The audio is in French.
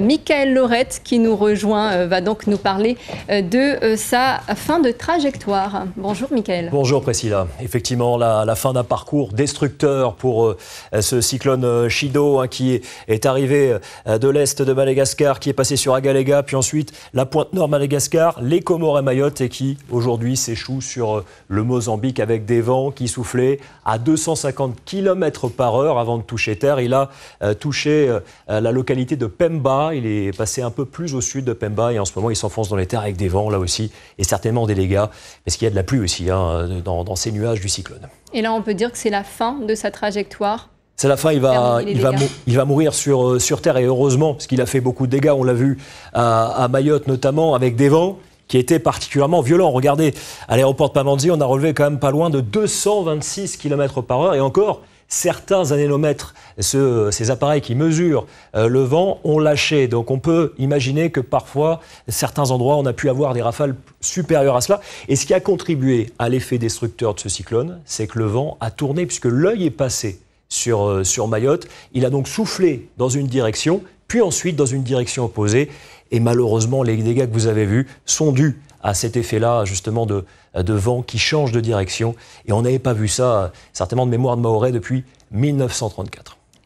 Michael Laurette qui nous rejoint va donc nous parler de sa fin de trajectoire. Bonjour Michael. Bonjour Priscilla. Effectivement, la fin d'un parcours destructeur pour ce cyclone Chido qui est arrivé de l'est de Madagascar, qui est passé sur Agalega, puis ensuite la pointe nord Madagascar, les Comores et Mayotte, et qui aujourd'hui s'échoue sur le Mozambique avec des vents qui soufflaient à 250 km/h avant de toucher terre. Il a touché la localité de Pemba. Il est passé un peu plus au sud de Pemba et en ce moment il s'enfonce dans les terres avec des vents là aussi et certainement des dégâts parce qu'il y a de la pluie aussi dans ces nuages du cyclone. Et là on peut dire que c'est la fin de sa trajectoire. C'est la fin, il va mourir sur terre et heureusement parce qu'il a fait beaucoup de dégâts, on l'a vu à Mayotte notamment avec des vents qui étaient particulièrement violents. Regardez, à l'aéroport de Pamandzi, on a relevé quand même pas loin de 226 km/h et encore certains anémomètres, ces appareils qui mesurent le vent, ont lâché. Donc on peut imaginer que parfois, certains endroits, on a pu avoir des rafales supérieures à cela. Et ce qui a contribué à l'effet destructeur de ce cyclone, c'est que le vent a tourné puisque l'œil est passé sur Mayotte. Il a donc soufflé dans une direction, puis ensuite dans une direction opposée. Et malheureusement, les dégâts que vous avez vus sont dus à cet effet-là, justement, de vent qui change de direction. Et on n'avait pas vu ça, certainement de mémoire de Mahorais, depuis 1934.